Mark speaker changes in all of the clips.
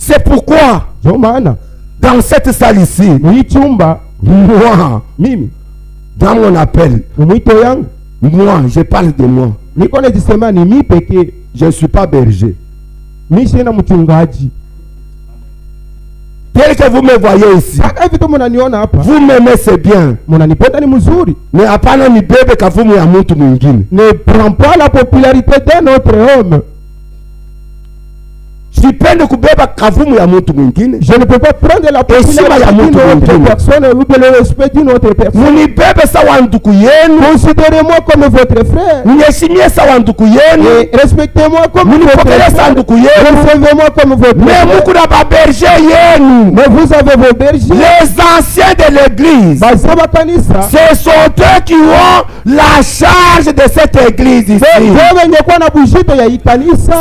Speaker 1: C'est pourquoi dans cette salle ici, moi, dans mon appel, moi, je parle de moi. Je ne suis pas berger. Tel que vous me voyez ici, vous m'aimez, c'est bien. Mais apana ni bebe kafumu ya mtu mwingine.
Speaker 2: Ne prends pas la popularité d'un autre homme.
Speaker 1: Je ne peux
Speaker 2: pas prendre la popularité d'une autre personne ou de le respect d'une autre personne. Considérez-moi comme votre frère. Et respectez-moi comme votre frère. Recevez-moi comme votre frère. Mais vous avez vos bergers.
Speaker 1: Les anciens de l'église, ce sont eux qui ont la charge de cette église ici.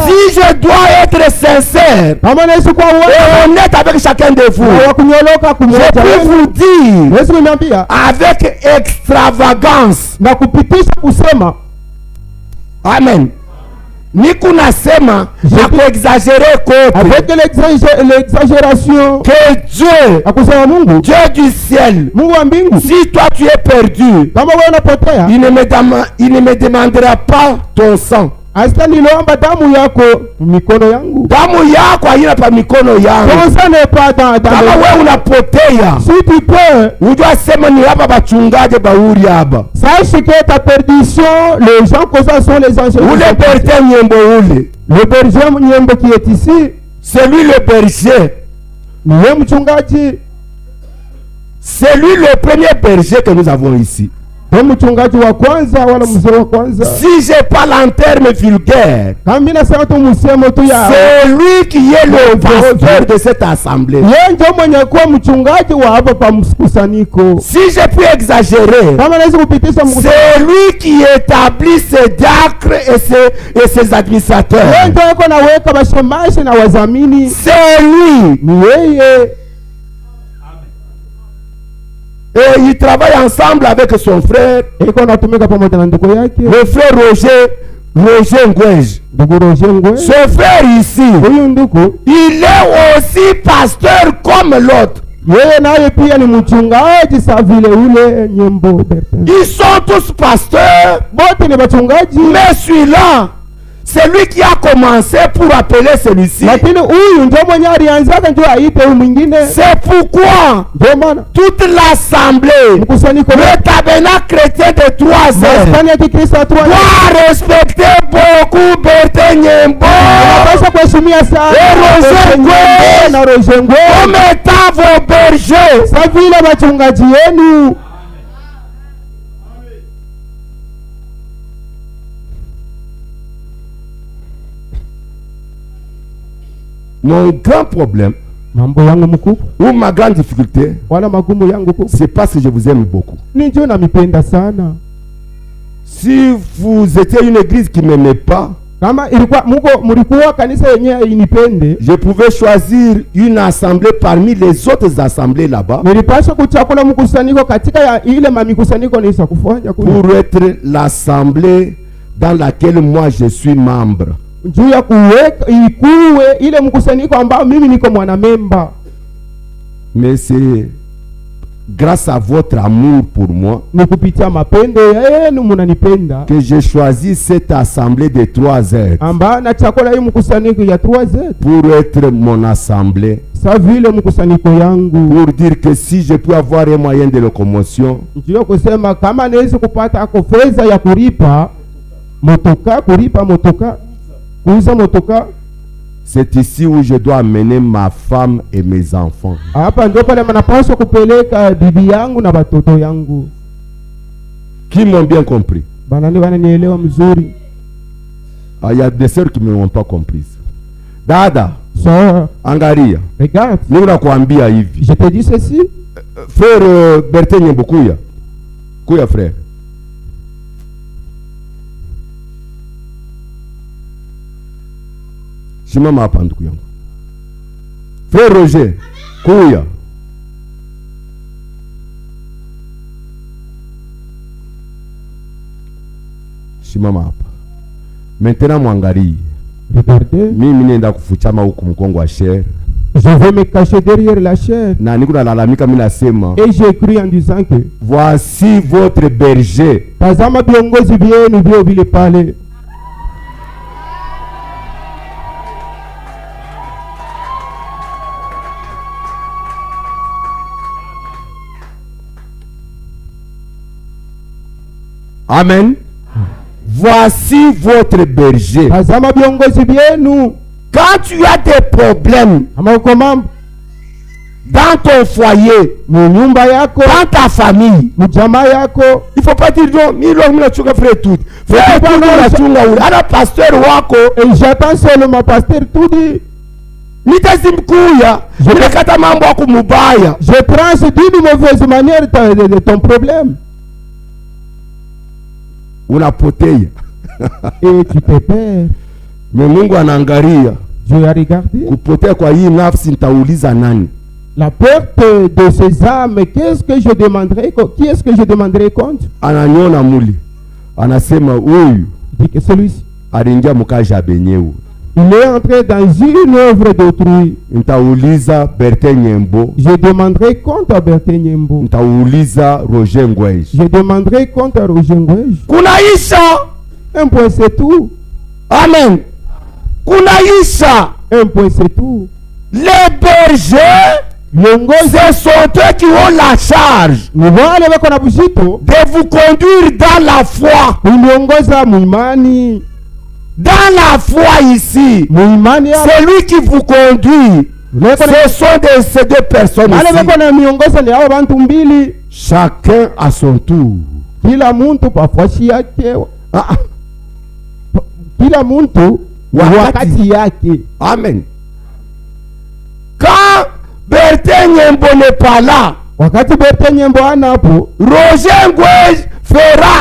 Speaker 1: Si je dois être sincère et honnête avec chacun de vous, je peux vous dire avec extravagance, amen, Niku nasema na kuexagere kote.
Speaker 2: Avec l'exagération.
Speaker 1: Que Dieu, Dieu du ciel, si toi tu es perdu, il ne me demandera pas ton sang.
Speaker 2: Hasta nilomba damu yako mikono yangu.
Speaker 1: Damu yako haina pa mikono yangu. Kama wewe unapotea,
Speaker 2: si tu peux,
Speaker 1: unajua sema ni hapa bachungaje bauri hapa.
Speaker 2: Sache que ta perdition, les gens que ça sont les anciens.
Speaker 1: Ule berger nyembo ule.
Speaker 2: Le berger nyembo qui est ici,
Speaker 1: c'est lui le berger.
Speaker 2: Ni mchungaji.
Speaker 1: C'est lui le premier berger que nous avons ici.
Speaker 2: Si
Speaker 1: je parle en termes vulgaires, c'est lui qui est le pasteur de cette assemblée. Si je puis exagérer, c'est lui qui établit ses diacres et ses administrateurs. C'est lui. Et il travaille ensemble avec son frère, le frère Roger Ngwej. Son frère ici, il est aussi pasteur comme l'autre. Ils sont tous pasteurs, mais celui-là, c'est lui qui a commencé pour appeler celui-ci. C'est pourquoi toute l'assemblée, le tabernacle chrétien de 3 heures, doit respecter beaucoup Bertin Nyembo et Roger Ngwej comme étant vos bergers. Mon grand problème, ou ma grande difficulté, c'est parce que je vous aime beaucoup. Si vous étiez une église qui ne m'aimait pas, je pouvais choisir une assemblée parmi les autres assemblées là-bas pour être l'assemblée dans laquelle moi je suis membre. Mais c'est grâce à votre amour pour moi que j'ai choisi cette assemblée de 3 heures pour être mon assemblée, pour dire que si je peux avoir un moyen de locomotion, c'est ici où je dois amener ma femme et mes enfants. Qui m'ont bien compris? Il y a des sœurs qui ne m'ont pas compris. Dada, angalia,
Speaker 2: regarde,
Speaker 1: je
Speaker 2: te dis ceci.
Speaker 1: Frère Bertin Nyembo, kuya frère. Simama hapa ndugu yangu. Frère Roger, kuya. Simama hapa. Maintenant mwangalie.
Speaker 2: Regardez.
Speaker 1: Mimi nenda kufuchama huku mkongo wa shere.
Speaker 2: Je vais me cacher derrière la chair.
Speaker 1: Na niko nalalamika mimi nasema.
Speaker 2: Et j'écris en disant que
Speaker 1: voici votre berger.
Speaker 2: Tazama viongozi vyenu vyo vile pale.
Speaker 1: Amen. Voici votre berger.
Speaker 2: Tazama viongozi vyenu.
Speaker 1: Quand tu as des problèmes dans ton foyer, dans ta famille, il ne faut pas dire non, frère tout. Frère pasteur wako,
Speaker 2: et j'attends seulement pasteur tout dit.
Speaker 1: Je
Speaker 2: prends d'une mauvaise manière de ton problème.
Speaker 1: Unapotea.
Speaker 2: Et tu te perds.
Speaker 1: Mais Mungu anaangalia.
Speaker 2: Dieu a regardé.
Speaker 1: Kupotea kwa hii nafsi nitauliza nani?
Speaker 2: La perte de ces âmes, qu'est-ce que je demanderai? Qui est-ce que je demanderai compte?
Speaker 1: Ananiona muli. Anasema huyu.
Speaker 2: Dit que celui-ci.
Speaker 1: Aliingia mukaja benyewe.
Speaker 2: Il est entré dans une œuvre d'autrui.
Speaker 1: Nitauliza Bertin Nyembo.
Speaker 2: Je demanderai compte à Bertin Nyembo.
Speaker 1: Nitauliza Roger Ngwej.
Speaker 2: Je demanderai compte à Roger Ngwej.
Speaker 1: Kunaisha.
Speaker 2: Un point c'est tout.
Speaker 1: Amen. Kunaisha.
Speaker 2: Un point c'est tout.
Speaker 1: Les bergers, ce sont eux qui ont la charge de vous conduire dans la foi. Dans la foi ici, celui qui vous conduit, ce sont ces deux personnes ici. Chacun à son tour. Amen. Quand Bertin Nyembo n'est pas là, Roger Ngwej fera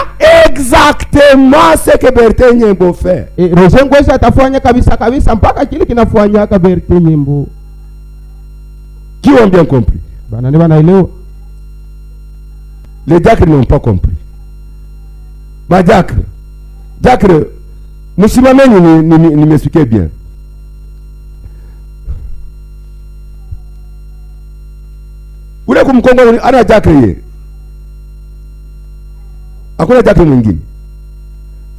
Speaker 1: exactement ce que Bertin Nyembo fait.
Speaker 2: Et Roger Ngwej atafanya kabisa mpaka kile kinafanyaka Bertin Nyembo.
Speaker 1: Qui ont bien compris? Les diacres n'ont pas compris. Diacre, Mouchimameni ne m'expliquez bien. Ule kumkongo ana diacre ye. Hakuna diacre mwingine.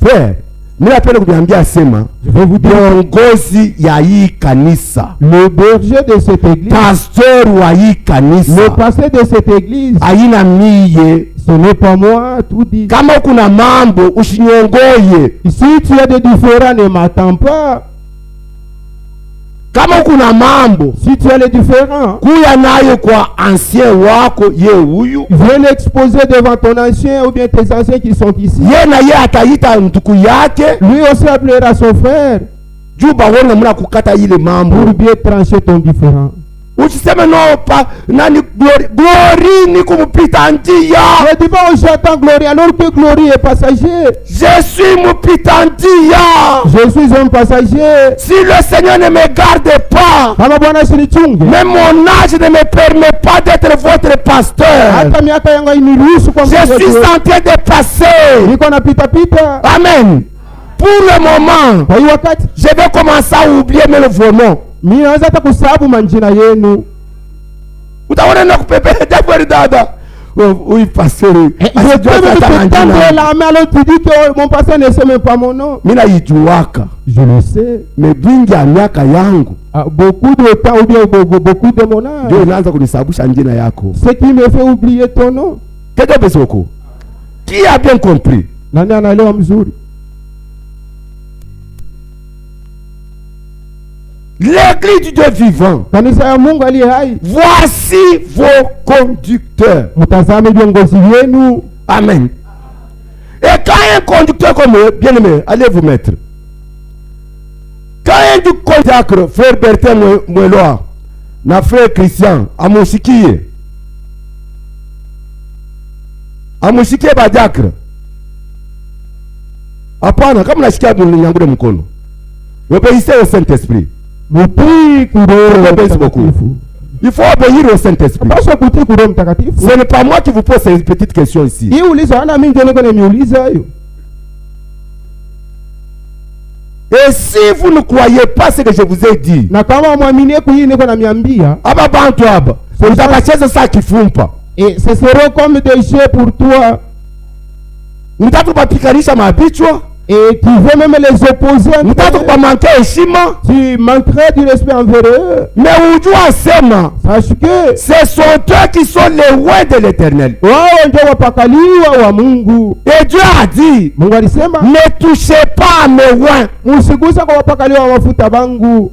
Speaker 1: Frère, mimi napenda kuambia sema, viongozi ya hii kanisa,
Speaker 2: le berger de cette église,
Speaker 1: pasteur wa hii kanisa,
Speaker 2: le pasteur de cette église,
Speaker 1: haina miye,
Speaker 2: ce n'est pas moi, tout dit.
Speaker 1: Kama kuna mambo usinyongoye.
Speaker 2: Si tu as des différends, ne m'attends pas.
Speaker 1: Kama kuna mambo,
Speaker 2: si tu as les différents,
Speaker 1: kuya nayo kwa ancien wako ye huyu.
Speaker 2: Viens l'exposer devant ton ancien ou bien tes anciens qui sont ici.
Speaker 1: Ye na ye ataita nduku yake.
Speaker 2: Lui aussi appellera son frère.
Speaker 1: Juba wona muna kukata ile mambo.
Speaker 2: Pour bien trancher ton différend.
Speaker 1: Usiseme no pa nani glory ni kumupita njia.
Speaker 2: Ne dis pas j'attends glory alors que glory est passager.
Speaker 1: Je suis mupita njia.
Speaker 2: Je suis un passager.
Speaker 1: Si le Seigneur ne me garde pas, même mon âge ne me permet pas d'être votre pasteur. Je suis en train de passer. Amen. Pour le moment, je vais commencer à oublier même vos noms. Utaona na kupepea dabari dada. Oui, pasteur.
Speaker 2: Je peux me tendre la main alors tu dis que mon pasteur ne sait même pas mon nom.
Speaker 1: Mina ijuwaka.
Speaker 2: Je le sais.
Speaker 1: Mais bingi ya miaka yangu.
Speaker 2: Beaucoup de temps ou bien beaucoup de mon âge.
Speaker 1: Ndio inaanza kunisababisha njina yako.
Speaker 2: Ce qui me fait oublier ton nom.
Speaker 1: Keto besoko. Qui a bien compris?
Speaker 2: Nani anaelewa mzuri?
Speaker 1: L'église du Dieu vivant. Voici vos conducteurs. Amen. Et quand un conducteur comme eux, bien aimé, allez vous mettre. Quand un du conducteur, frère Bertin Mweloa, na frère Christian, amushikie badiakre. Hapana, kama nashikia mnyangure mkono. Obéissez au Saint-Esprit. Il faut obéir au Saint-Esprit. Ce n'est pas moi qui vous pose ces petites questions ici. Et si vous ne croyez pas ce que je vous ai dit,
Speaker 2: na kama mwaminie kuhii niko na miambia,
Speaker 1: aba bantu aba utabacheza saa kifumpa,
Speaker 2: et ce seront comme des jeux pour toi,
Speaker 1: mtatu bapikanisha mabichwa,
Speaker 2: et tu veux même les opposer,
Speaker 1: mtatu kubamanke heshima,
Speaker 2: tu manquerais du respect envers eux.
Speaker 1: mais ujua sema,
Speaker 2: sache que
Speaker 1: ce sont eux qui sont les rois de l'Éternel.
Speaker 2: wao ndio wapakaliwa wa Mungu.
Speaker 1: Et Dieu a dit,
Speaker 2: Mungu alisema,
Speaker 1: ne touchez pas à mes rois.
Speaker 2: msigusa kwa wapakaliwa wa mafuta bangu.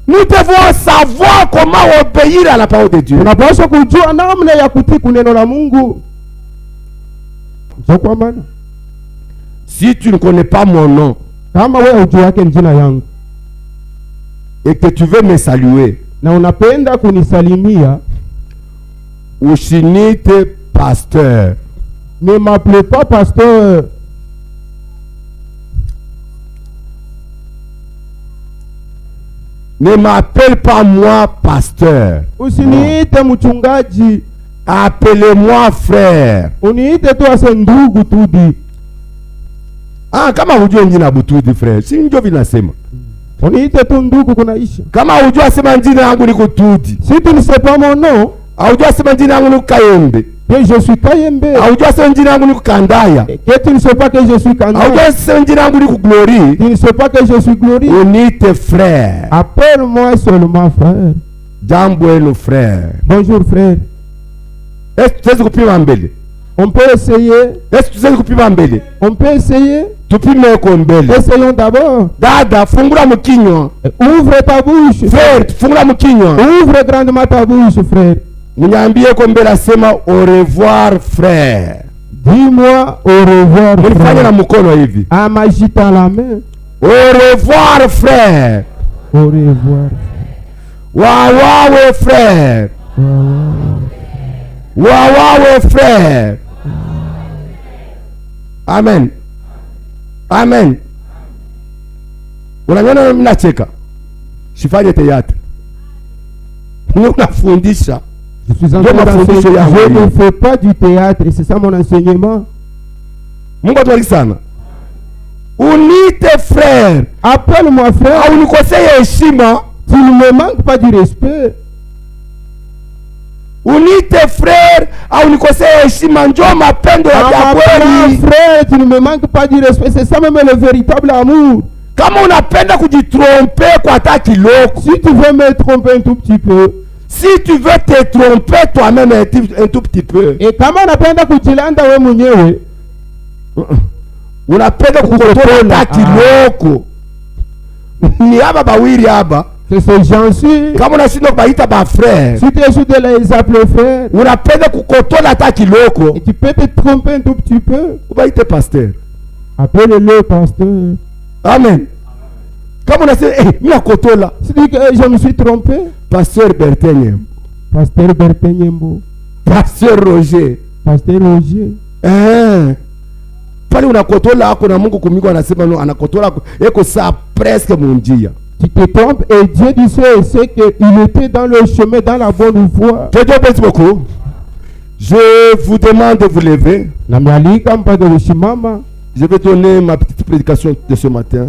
Speaker 1: Nous devons savoir comment obéir à la parole de Dieu.
Speaker 2: Tunapaswa kujua namna ya kutii neno la Mungu. Kwa maana
Speaker 1: si tu ne connais pas mon nom,
Speaker 2: kama wewe hujui yake jina yangu,
Speaker 1: et que tu veux me saluer,
Speaker 2: na unapenda kunisalimia,
Speaker 1: usinite pasteur.
Speaker 2: Ne m'appelez pas pasteur.
Speaker 1: Ne m'appelle pas moi pasteur.
Speaker 2: Usiniite mchungaji.
Speaker 1: Appelez-moi frère.
Speaker 2: Uniite tu ase ndugu tudi.
Speaker 1: Ah, kama hujua njina butudi frère, si ndio vinasema.
Speaker 2: Uniite tu ndugu kunaisha.
Speaker 1: Kama hujua sema njina yangu ni kutudi.
Speaker 2: Si tu ne sais pas mon nom,
Speaker 1: hujua sema njina yangu ni Kayembe.
Speaker 2: Que je suis Kayembe.
Speaker 1: hujua sema njina yangu ni Kandaya.
Speaker 2: Que tu ne sais pas que je suis Kandaya.
Speaker 1: hujua sema njina yangu ni Glory.
Speaker 2: Tu ne sais pas que je suis Glory.
Speaker 1: Uniite frère.
Speaker 2: Appelle-moi seulement frère.
Speaker 1: Jambo eno frère.
Speaker 2: Bonjour frère.
Speaker 1: Est-ce que tu sais kupima mbele?
Speaker 2: On peut essayer.
Speaker 1: Est-ce que tu sais kupima mbele?
Speaker 2: On peut essayer.
Speaker 1: Tupime ko mbele.
Speaker 2: Essayons d'abord.
Speaker 1: Dada, fungula mkinyo.
Speaker 2: Ouvre ta bouche.
Speaker 1: Frère, fungula mkinyo.
Speaker 2: Ouvre grandement ta bouche, frère.
Speaker 1: Mnyambie ko mbele asema au revoir frère.
Speaker 2: Dis-moi au revoir.
Speaker 1: Mnifanye na mkono hivi.
Speaker 2: En m'agitant la main.
Speaker 1: Au revoir frère.
Speaker 2: Au revoir.
Speaker 1: Wawawe frère. Wawawe frère. Amen. Amen. Unaniona mimi nacheka. Sifanye théâtre. Unafundisha.
Speaker 2: Je suis en train d'enseigner. Je ne fais pas du théâtre, c'est ça mon enseignement.
Speaker 1: Mungu atubariki sana. Unite frère.
Speaker 2: Appelle-moi frère.
Speaker 1: Au unikosee heshima.
Speaker 2: Tu ne me manques pas du respect.
Speaker 1: Unite frère, au unikosee heshima, njoo mapendo ya kweli.
Speaker 2: Frère, tu ne me manques pas du respect, c'est ça même le véritable amour.
Speaker 1: Kama unapenda kujitromper kwa hata kiloko,
Speaker 2: si tu veux me tromper un tout petit peu,
Speaker 1: si tu veux te tromper toi-même un tout petit peu,
Speaker 2: et kama unapenda kujilanda wewe mwenyewe,
Speaker 1: unapenda kukotola hata kiloko, ni haba bawiri haba.
Speaker 2: C'est ce gens-ci.
Speaker 1: Kama unashindwa kubaita ba frère,
Speaker 2: si tu essaies de les appeler frères,
Speaker 1: unapenda kukotola hata kiloko,
Speaker 2: et tu peux te tromper un tout petit peu,
Speaker 1: ubaite pasteur.
Speaker 2: Appelle-le pasteur.
Speaker 1: Amen. Kama unasema mimi nakotola,
Speaker 2: si tu dis que je me suis trompé,
Speaker 1: pasteur Bertenyembo,
Speaker 2: pasteur Bertenyembo,
Speaker 1: pasteur Roger,
Speaker 2: pasteur Roger.
Speaker 1: Pale unakotola hako na Mungu kumiko anasema no, anakotola eko saa presque munjia.
Speaker 2: Tu te trompes et Dieu dit c'est qu'il était dans le chemin, dans la bonne voie.
Speaker 1: Que Dieu bénisse beaucoup. Je vous demande de vous lever. Je vais donner ma petite prédication de ce matin.